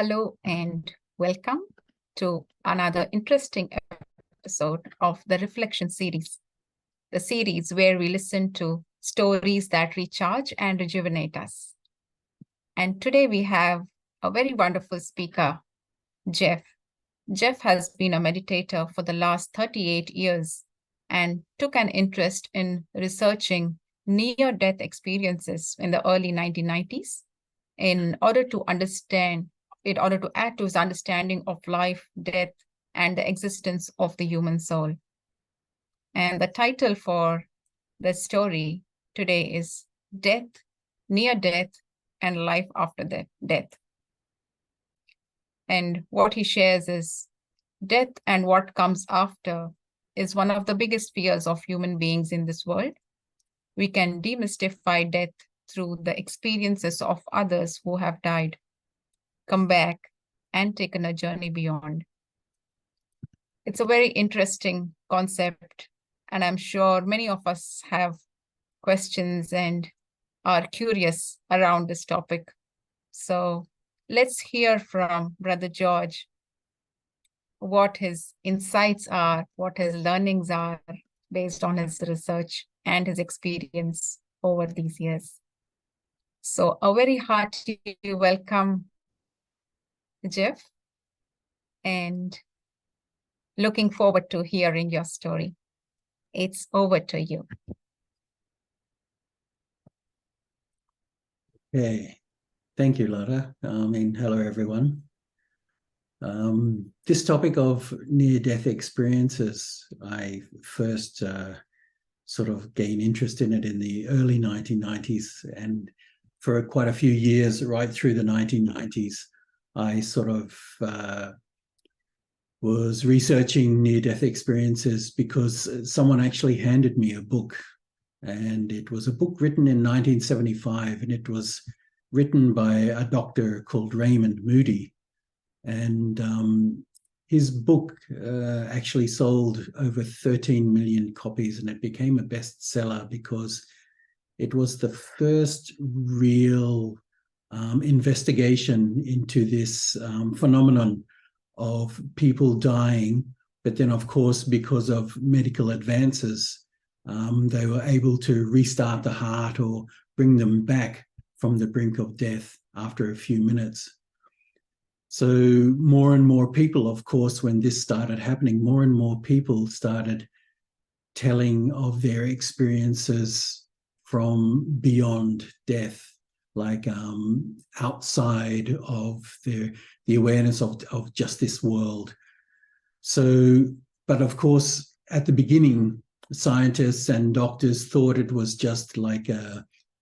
Hello and welcome to another interesting episode of the Reflection series, the series where we listen to stories that recharge and rejuvenate us. And today we have a very wonderful speaker, Geoff. Geoff has been a meditator for the last 38 years and took an interest in researching near-death experiences in the early 1990s in order to add to his understanding of life, death, and the existence of the human soul. And the title for the story today is Death, Near Death, and Life After Death. And what he shares is death and what comes after is one of the biggest fears of human beings in this world. We can demystify death through the experiences of others who have died, come back, and taken a journey beyond. It's a very interesting concept, and I'm sure many of us have questions and are curious around this topic. So let's hear from Brother George what his insights are, what his learnings are based on his research and his experience over these years. So a very hearty welcome, Geoff, and looking forward to hearing your story. It's over to you. Okay, thank you, Lara. Hello, everyone. This topic of near-death experiences, I first sort of gained interest in it in the early 1990s, and for quite a few years, right through the 1990s, I sort of was researching near-death experiences because someone actually handed me a book, and it was a book written in 1975, and it was written by a doctor called Raymond Moody. And his book actually sold over 13 million copies, and it became a bestseller because it was the first real investigation into this phenomenon of people dying. But then, of course, because of medical advances, they were able to restart the heart or bring them back from the brink of death after a few minutes. So more and more people, of course, when this started happening, more and more people started telling of their experiences from beyond death, like outside of the awareness of just this world. So, but of course, at the beginning, scientists and doctors thought it was just like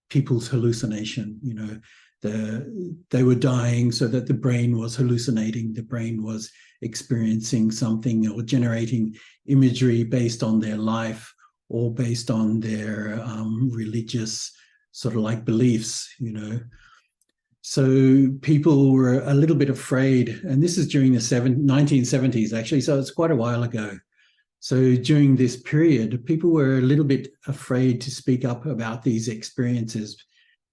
people's hallucination, you know. They were dying so that the brain was hallucinating, the brain was experiencing something or generating imagery based on their life or based on their religious sort of like beliefs, you know. So people were a little bit afraid, and this is during the 1970s actually, so it's quite a while ago. So during this period, people were a little bit afraid to speak up about these experiences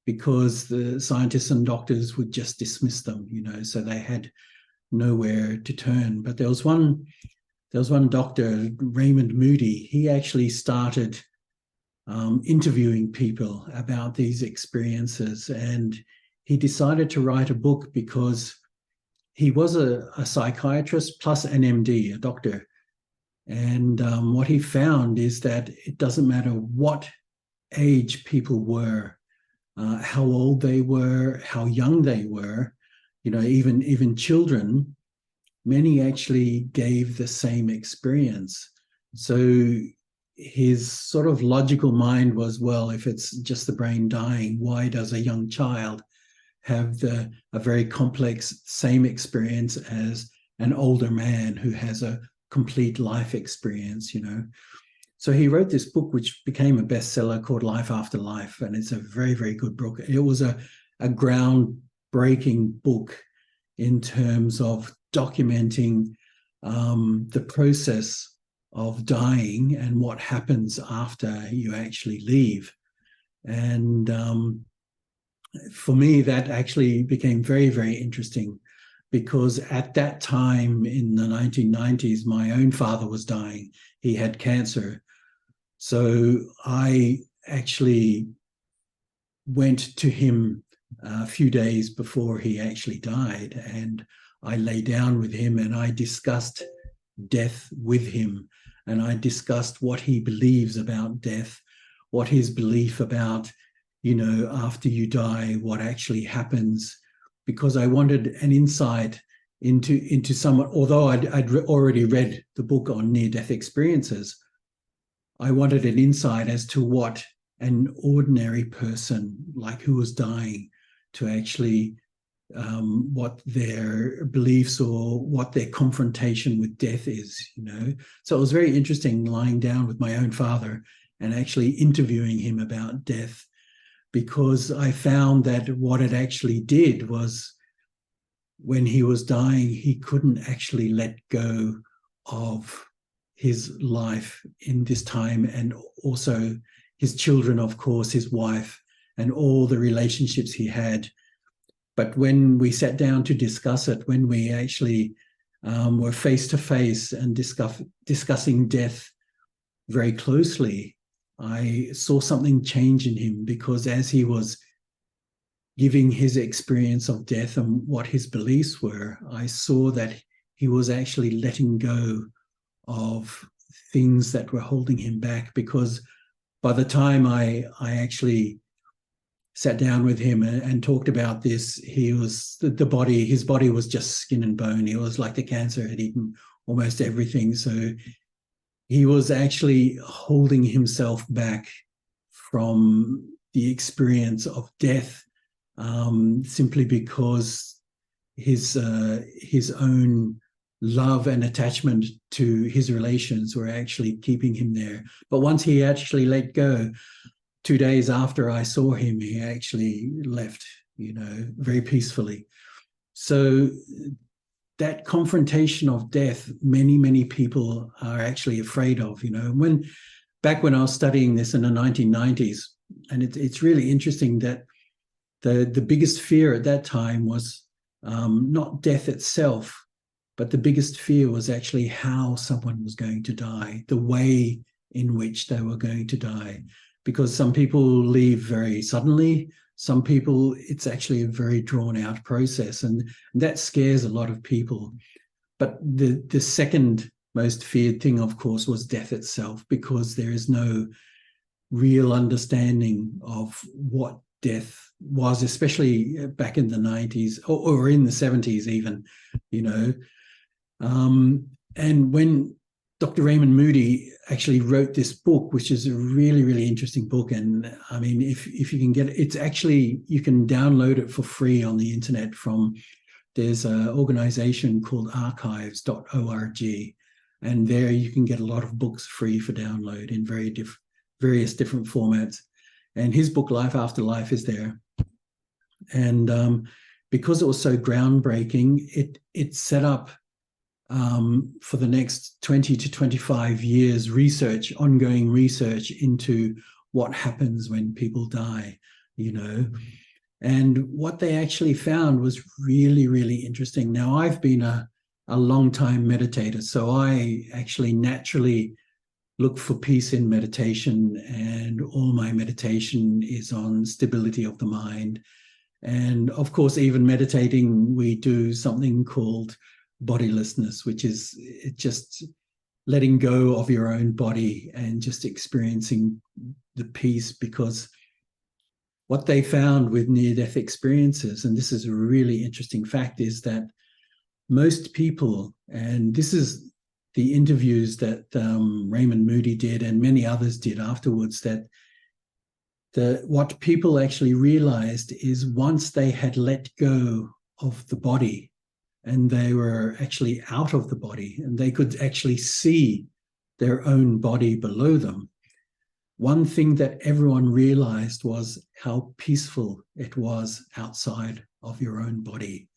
because the scientists and doctors would just dismiss them, you know, so they had nowhere to turn. But there was one doctor, Raymond Moody. He actually started interviewing people about these experiences, and he decided to write a book because he was a psychiatrist plus an MD, a doctor. And what he found is that it doesn't matter what age people were, how old they were, how young they were, you know, even children, many actually gave the same experience. So his sort of logical mind was, well, if it's just the brain dying, why does a young child have a very complex same experience as an older man who has a complete life experience, you know? So he wrote this book, which became a bestseller called Life After Life, and it's a very, very good book. It was a groundbreaking book in terms of documenting the process of dying and what happens after you actually leave. And for me, that actually became very, very interesting because at that time in the 1990s, my own father was dying. He had cancer. So I actually went to him a few days before he actually died, and I lay down with him and I discussed death with him, and I discussed what he believes about death, what his belief about, after you die, what actually happens, because I wanted an insight into someone. Although I'd already read the book on near-death experiences, I wanted an insight as to what an ordinary person, like who was dying, to actually what their beliefs or what their confrontation with death is, So it was very interesting lying down with my own father and actually interviewing him about death, because I found that what it actually did was, when he was dying, he couldn't actually let go of his life in this time, and also his children, of course, his wife, and all the relationships he had. But when we sat down to discuss it, when we actually were face to face and discussing death very closely, I saw something change in him, because as he was giving his experience of death and what his beliefs were, I saw that he was actually letting go of things that were holding him back. Because by the time I actually sat down with him and talked about this, his body was just skin and bone. He was like the cancer had eaten almost everything. So he was actually holding himself back from the experience of death, simply because his own love and attachment to his relations were actually keeping him there. But once he actually let go, 2 days after I saw him, he actually left, very peacefully. So that confrontation of death, many people are actually afraid of. Back when I was studying this in the 1990s, and it's really interesting that the biggest fear at that time was not death itself, but the biggest fear was actually how someone was going to die, the way in which they were going to die. Because some people leave very suddenly. Some people, it's actually a very drawn out process, and that scares a lot of people. But the second most feared thing, of course, was death itself, because there is no real understanding of what death was, especially back in the 90s or in the 70s even, and when Dr. Raymond Moody actually wrote this book, which is a really, really interesting book. And I mean, if you can get it, it's actually, you can download it for free on the internet there's an organization called archives.org. And there you can get a lot of books free for download in various different formats. And his book, Life After Life, is there. And because it was so groundbreaking, it set up for the next 20 to 25 years ongoing research into what happens when people die, And what they actually found was really, really interesting. Now, I've been a long-time meditator, so I actually naturally look for peace in meditation, and all my meditation is on stability of the mind. And of course, even meditating, we do something called bodilessness, which is just letting go of your own body and just experiencing the peace. Because what they found with near-death experiences, and this is a really interesting fact, is that most people, and this is the interviews that Raymond Moody did and many others did afterwards, that what people actually realized is once they had let go of the body and they were actually out of the body and they could actually see their own body below them, one thing that everyone realized was how peaceful it was outside of your own body,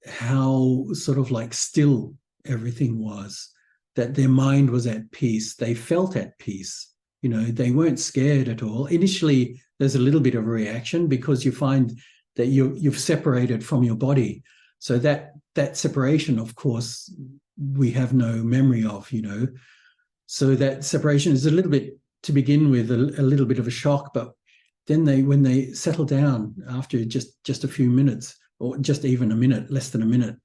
how sort of like still everything was, that their mind was at peace. They felt at peace. They weren't scared at all. Initially, there's a little bit of a reaction because you find that you've separated from your body. So that separation, of course, we have no memory of, So that separation is a little bit, to begin with, a little bit of a shock, but then when they settle down after just a few minutes, or just even a minute, less than a minute,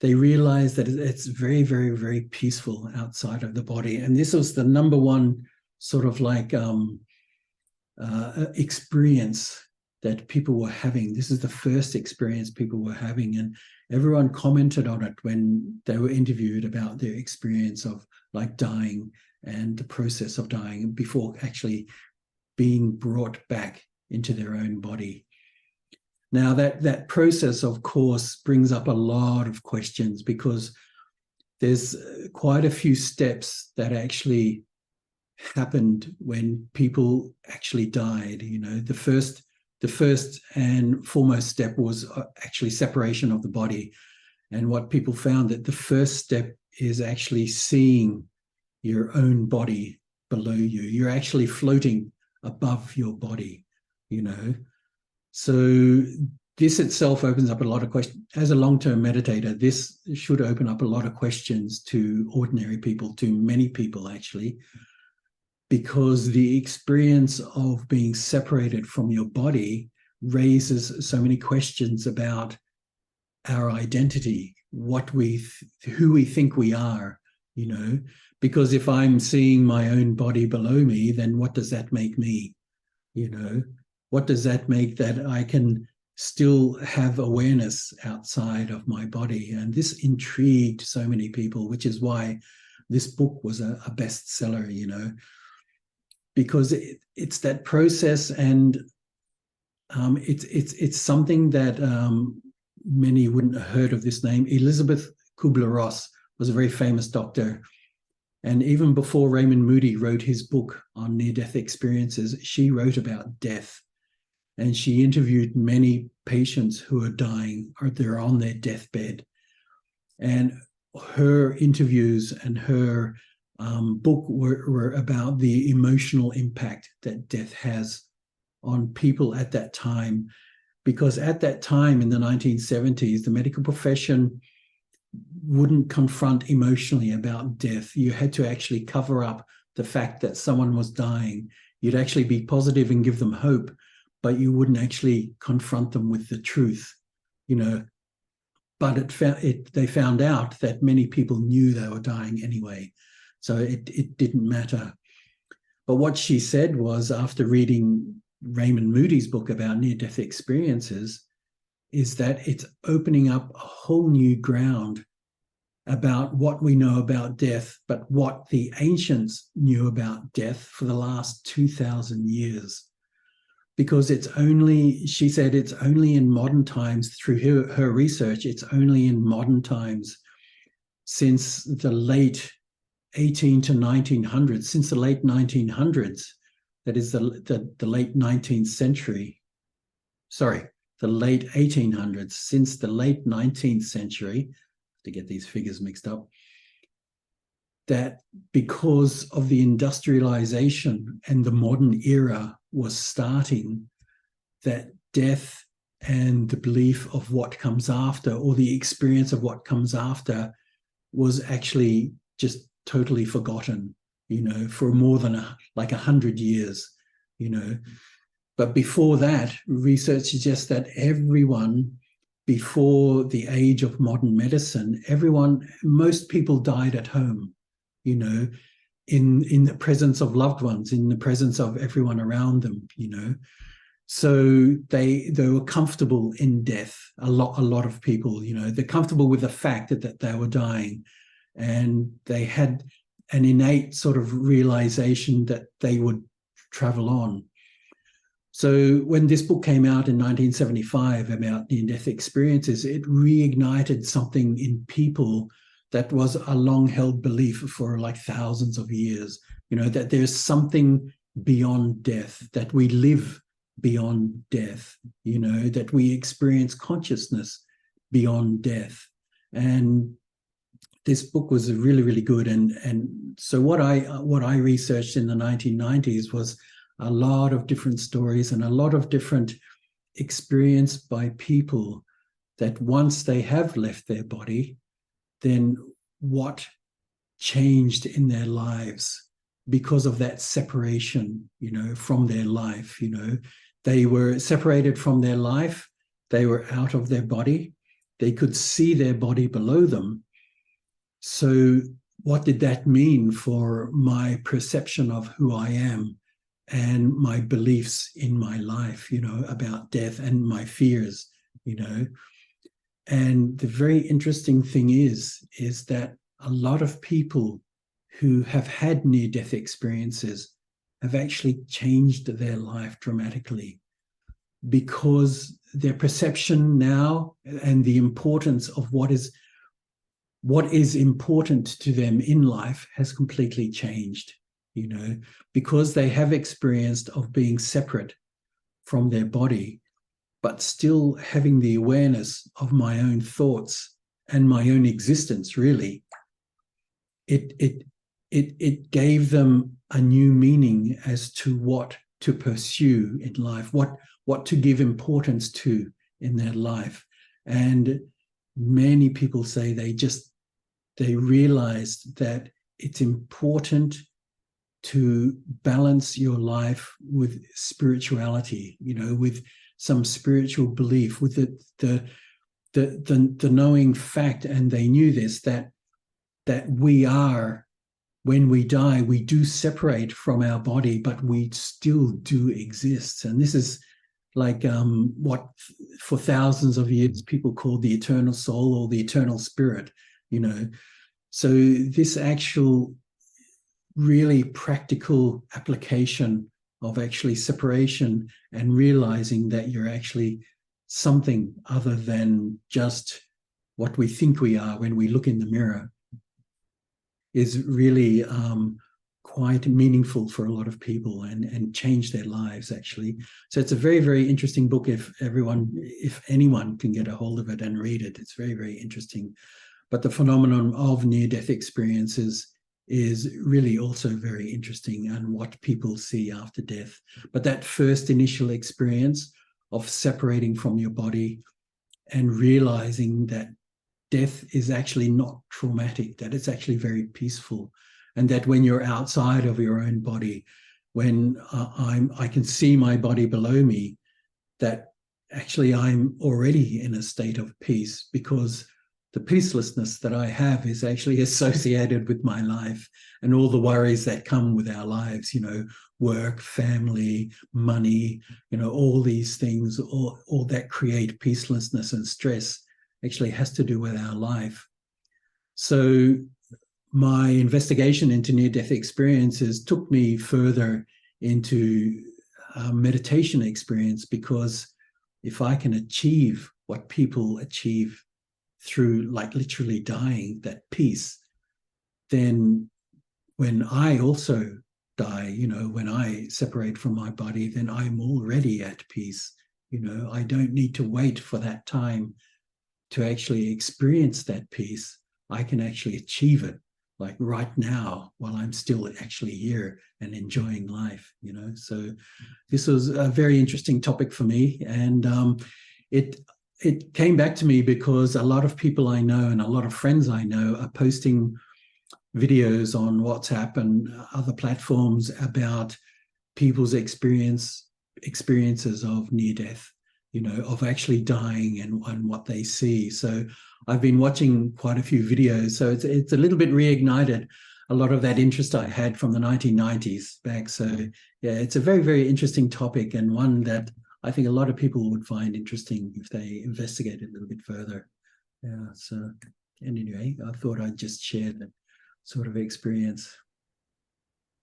they realize that it's very, very, very peaceful outside of the body. And this was the number one sort of like experience that people were having. This is the first experience people were having, and everyone commented on it when they were interviewed about their experience of like dying and the process of dying before actually being brought back into their own body. Now that process, of course, brings up a lot of questions, because there's quite a few steps that actually happened when people actually died. The first and foremost step was actually separation of the body. And what people found, that the first step is actually seeing your own body below you. You're actually floating above your body, So this itself opens up a lot of questions. As a long-term meditator, this should open up a lot of questions to ordinary people, to many people actually, because the experience of being separated from your body raises so many questions about our identity, who we think we are, because if I'm seeing my own body below me, then what does that make me? What does that make that I can still have awareness outside of my body? And this intrigued so many people, which is why this book was a bestseller, because it's that process, and it's something that many wouldn't have heard of this name. Elizabeth Kubler-Ross was a very famous doctor. And even before Raymond Moody wrote his book on near-death experiences, she wrote about death. And she interviewed many patients who are dying, or they're on their deathbed. And her interviews and her book were about the emotional impact that death has on people at that time. Because at that time in the 1970s, the medical profession wouldn't confront emotionally about death. You had to actually cover up the fact that someone was dying. You'd actually be positive and give them hope, but you wouldn't actually confront them with the truth, But they found out that many people knew they were dying anyway, so it didn't matter. But what she said was, after reading Raymond Moody's book about near-death experiences, is that it's opening up a whole new ground about what we know about death, but what the ancients knew about death for the last 2,000 years. Because she said it's only in modern times, through her research, it's only in modern times, since the late 18 to 1900s, since the late 1900s, that is the late 19th century, the late 1800s, since the late 19th century, to get these figures mixed up, that because of the industrialization and the modern era was starting, that death and the belief of what comes after, or the experience of what comes after, was actually just totally forgotten, for more than 100 years, But before that, research suggests that everyone, before the age of modern medicine, most people died at home, in the presence of loved ones, in the presence of everyone around them, So they were comfortable in death. A lot of people, they're comfortable with the fact that they were dying, and they had an innate sort of realization that they would travel on. So when this book came out in 1975 about near-death experiences, it reignited something in people that was a long-held belief for thousands of years, that there's something beyond death, that we live beyond death, that we experience consciousness beyond death. And this book was really, really good. And so what I researched in the 1990s was a lot of different stories and a lot of different experience by people that once they have left their body, then what changed in their lives because of that separation, from their life. They were separated from their life. They were out of their body. They could see their body below them. So what did that mean for my perception of who I am and my beliefs in my life, about death, and my fears, And the very interesting thing is that a lot of people who have had near-death experiences have actually changed their life dramatically, because their perception now and the importance of what is important to them in life has completely changed, because they have experienced of being separate from their body, but still having the awareness of my own thoughts and my own existence. Really, it gave them a new meaning as to what to pursue in life, what to give importance to in their life. And many people say they realized that it's important to balance your life with spirituality, with some spiritual belief, with the knowing fact, and they knew this, that we are, when we die, we do separate from our body, but we still do exist. And this is like what for thousands of years people called the eternal soul or the eternal spirit, So this actual really practical application of actually separation and realizing that you're actually something other than just what we think we are when we look in the mirror is really quite meaningful for a lot of people and change their lives, actually. So it's a very, very interesting book. If anyone can get a hold of it and read it, it's very, very interesting. But the phenomenon of near-death experiences is really also very interesting, and what people see after death. But that first initial experience of separating from your body and realizing that death is actually not traumatic, that it's actually very peaceful, and that when you're outside of your own body, when I can see my body below me, that actually I'm already in a state of peace, because the peacelessness that I have is actually associated with my life and all the worries that come with our lives, work, family, money, all these things, all that create peacelessness and stress actually has to do with our life. So my investigation into near-death experiences took me further into meditation experience, because if I can achieve what people achieve through like literally dying, that peace, then when I also die, when I separate from my body, then I'm already at peace. I don't need to wait for that time to actually experience that peace. I can actually achieve it like right now while I'm still actually here and enjoying life, So this was a very interesting topic for me. And it came back to me because a lot of people I know and a lot of friends I know are posting videos on WhatsApp and other platforms about people's experiences of near death, of actually dying and what they see. So I've been watching quite a few videos. So it's a little bit reignited a lot of that interest I had from the 1990s back. So yeah, it's a very, very interesting topic, and one that I think a lot of people would find interesting if they investigate it a little bit further. Yeah. So anyway, I thought I'd just share that sort of experience.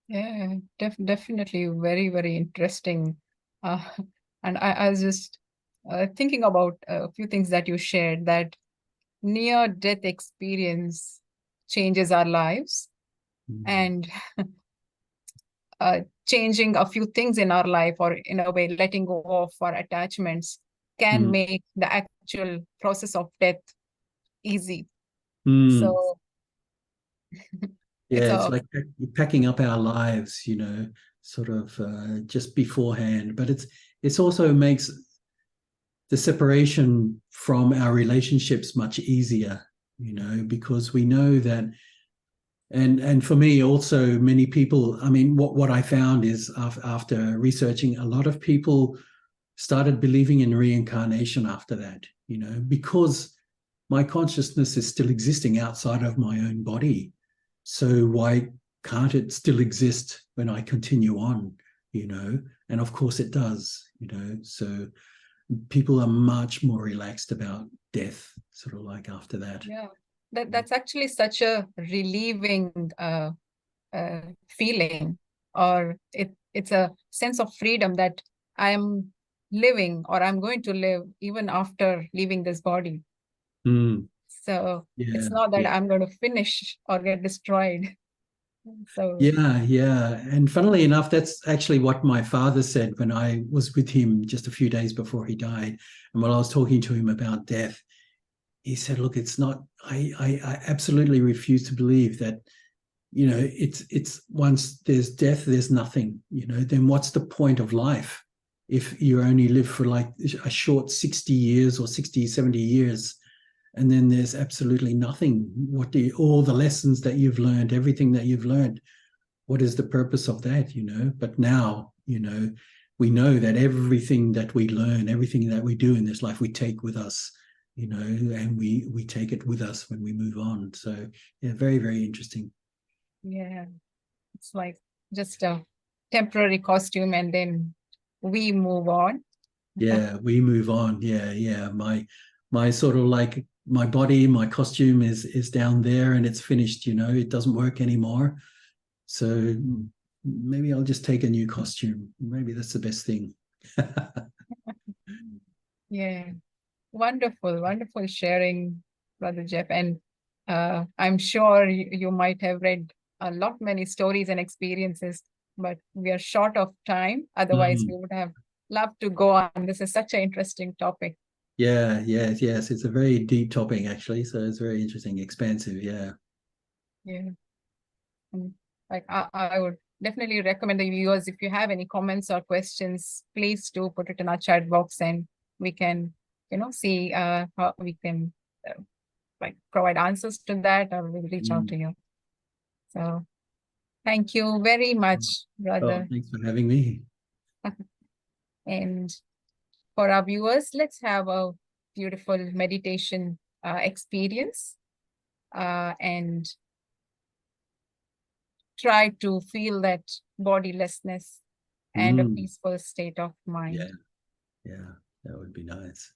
Yeah, definitely very, very interesting. And I was just thinking about a few things that you shared, that near-death experience changes our lives, and changing a few things in our life, or in a way letting go of our attachments, can make the actual process of death easy. So yeah, it's like packing up our lives, sort of just beforehand. But it's also makes the separation from our relationships much easier, because we know that. And for me also, many people, I mean, what I found is after researching, a lot of people started believing in reincarnation after that, because my consciousness is still existing outside of my own body. So why can't it still exist when I continue on, And of course it does, So people are much more relaxed about death, sort of like after that. Yeah, that's actually such a relieving feeling, or it's a sense of freedom that I am living, or I'm going to live even after leaving this body. So it's not that I'm going to finish or get destroyed. So yeah. And funnily enough, that's actually what my father said when I was with him just a few days before he died. And while I was talking to him about death, he said, look, it's not, I absolutely refuse to believe that, it's once there's death, there's nothing, then what's the point of life if you only live for like a short 60 years or 60, 70 years? And then there's absolutely nothing. All the lessons that you've learned, everything that you've learned, what is the purpose of that, But now, we know that everything that we learn, everything that we do in this life, we take with us, and we take it with us when we move on. So, yeah, very, very interesting. Yeah, it's like just a temporary costume, and then we move on. Yeah, we move on. Yeah. My sort of like my body, my costume is down there and it's finished, it doesn't work anymore. So maybe I'll just take a new costume. Maybe that's the best thing. Yeah, wonderful sharing, Brother Geoff. And I'm sure you might have read many stories and experiences, but we are short of time. Otherwise, we would have loved to go on. This is such an interesting topic. Yeah, yes. It's a very deep topic, actually. So it's very interesting, expansive. Yeah. Yeah. And like I would definitely recommend the viewers, if you have any comments or questions, please do put it in our chat box, and we can, see how we can provide answers to that, or we'll reach out to you. So thank you very much, brother. Oh, thanks for having me. And for our viewers, let's have a beautiful meditation experience, and try to feel that bodilessness and a peaceful state of mind. Yeah, that would be nice.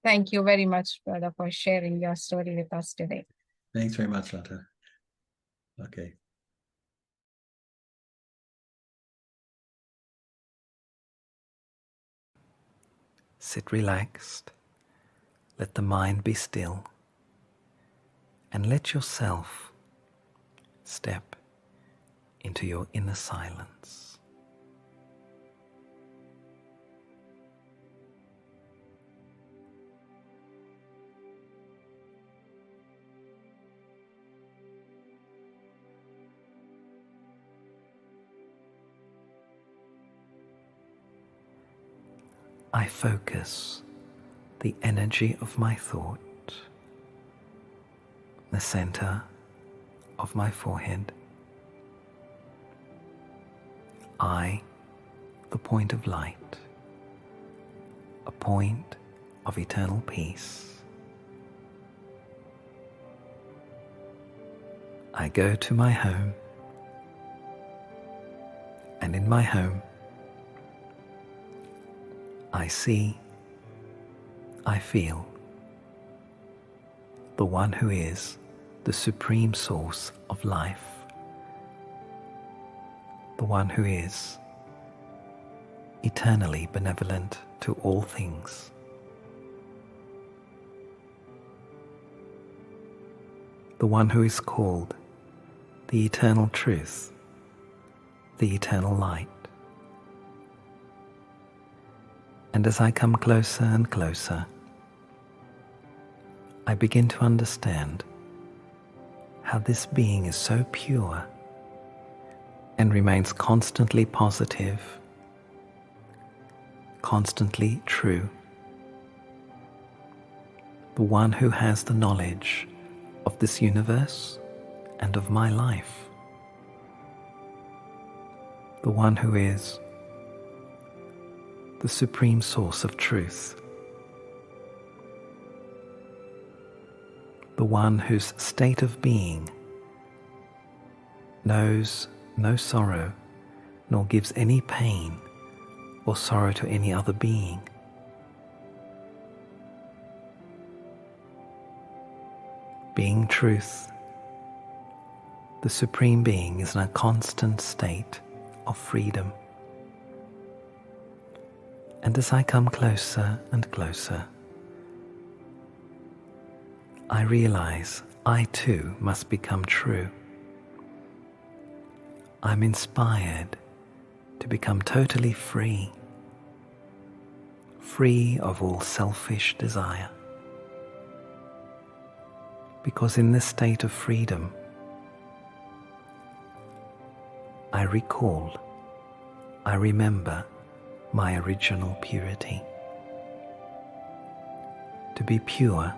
Thank you very much, brother, for sharing your story with us today. Thanks very much, Lata. Okay. Sit relaxed, let the mind be still, and let yourself step into your inner silence. I focus the energy of my thought, the center of my forehead. I, the point of light, a point of eternal peace. I go to my home, and in my home, I see, I feel the one who is the supreme source of life, the one who is eternally benevolent to all things. The one who is called the eternal truth, the eternal light. And as I come closer and closer, I begin to understand how this being is so pure and remains constantly positive, constantly true, the one who has the knowledge of this universe and of my life, the one who is the supreme source of truth, the one whose state of being knows no sorrow, nor gives any pain or sorrow to any other being. Being truth, the Supreme Being is in a constant state of freedom. And as I come closer and closer, I realize I too must become true. I'm inspired to become totally free, free of all selfish desire. Because in this state of freedom, I recall, I remember my original purity. To be pure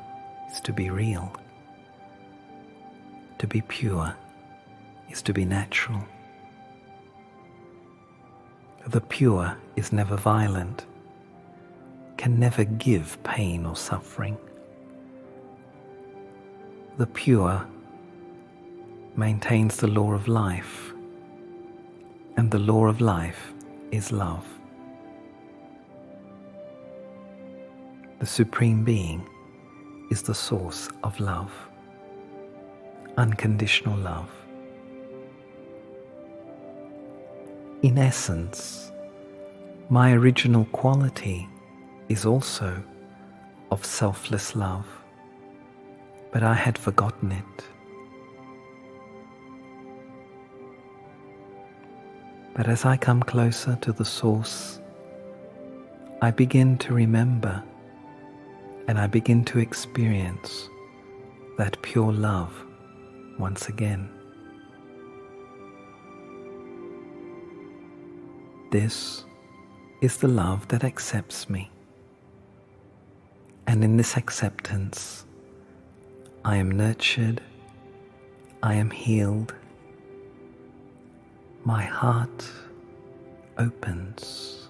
is to be real. To be pure is to be natural. The pure is never violent, can never give pain or suffering. The pure maintains the law of life, and the law of life is love. The Supreme Being is the source of love, unconditional love. In essence, my original quality is also of selfless love, but I had forgotten it. But as I come closer to the source, I begin to remember and I begin to experience that pure love once again. This is the love that accepts me. And in this acceptance, I am nurtured, I am healed, my heart opens,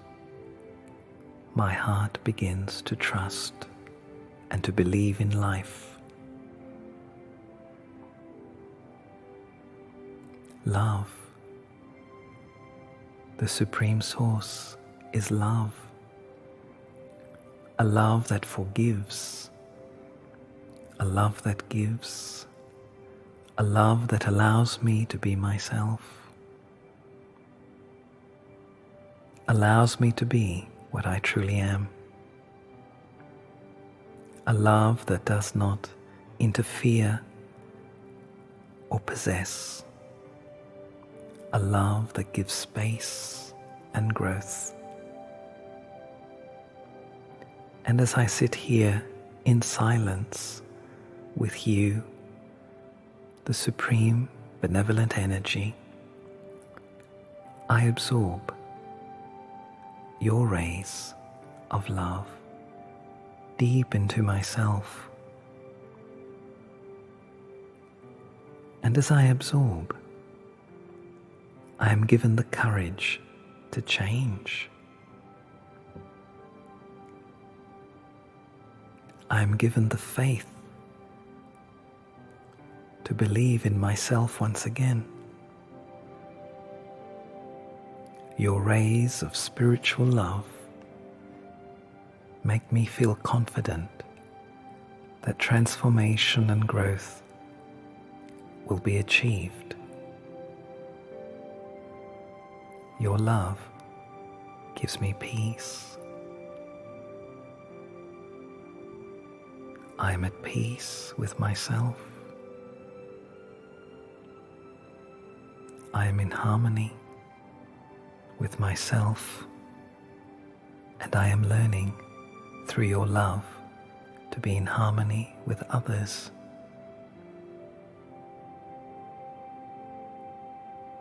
my heart begins to trust and to believe in life. Love, the Supreme Source, is love. A love that forgives, a love that gives, a love that allows me to be myself, allows me to be what I truly am. A love that does not interfere or possess. A love that gives space and growth. And as I sit here in silence with you, the Supreme Benevolent Energy, I absorb your rays of love deep into myself. And as I absorb, I am given the courage to change. I am given the faith to believe in myself once again. Your rays of spiritual love make me feel confident that transformation and growth will be achieved. Your love gives me peace. I am at peace with myself. I am in harmony with myself, and I am learning through your love to be in harmony with others.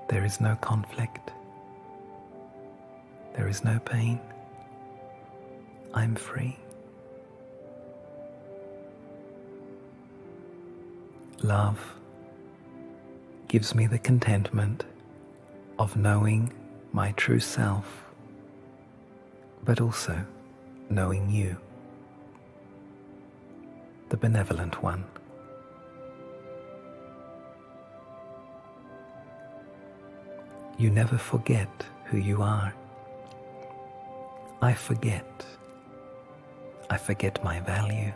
There is no conflict. There is no pain. I'm free. Love gives me the contentment of knowing my true self, but also knowing you, the benevolent one. You never forget who you are. I forget. I forget my value.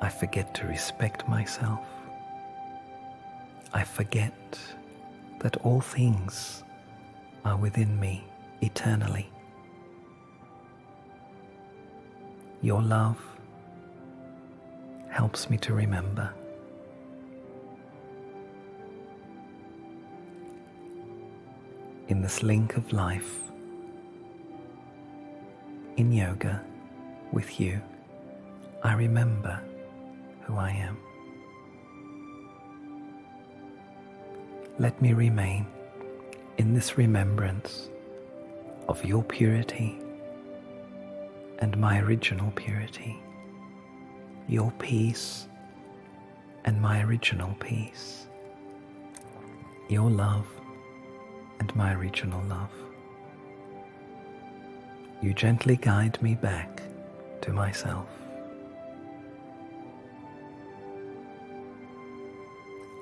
I forget to respect myself. I forget that all things are within me eternally. Your love helps me to remember. In this link of life, in yoga, with you, I remember who I am. Let me remain in this remembrance of your purity and my original purity, your peace and my original peace, your love and my original love. You gently guide me back to myself.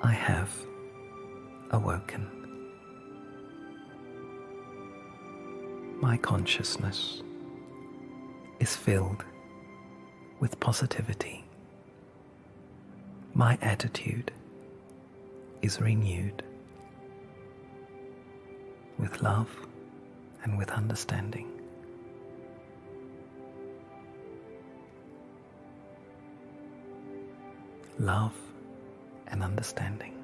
I have awoken. My consciousness is filled with positivity. My attitude is renewed with love and with understanding. Love and understanding.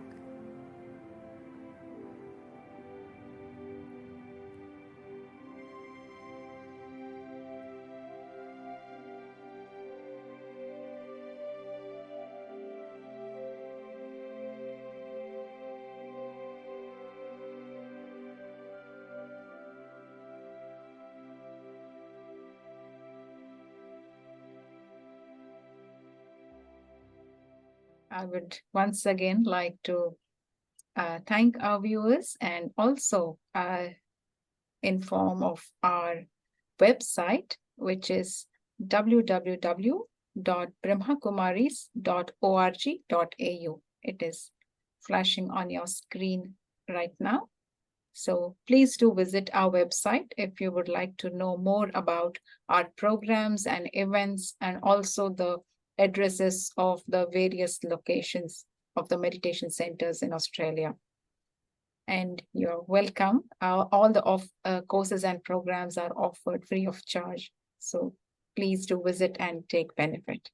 I would once again like to thank our viewers and also inform of our website, which is www.brahmakumaris.org.au. It is flashing on your screen right now. So please do visit our website if you would like to know more about our programs and events, and also the addresses of the various locations of the meditation centers in Australia. And you're welcome. All the courses and programs are offered free of charge. So please do visit and take benefit.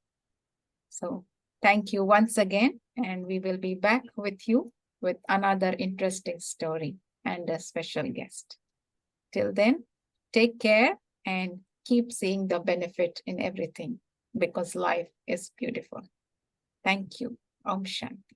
So thank you once again, and we will be back with you with another interesting story and a special guest. Till then, take care and keep seeing the benefit in everything, because life is beautiful. Thank you. Om Shanti.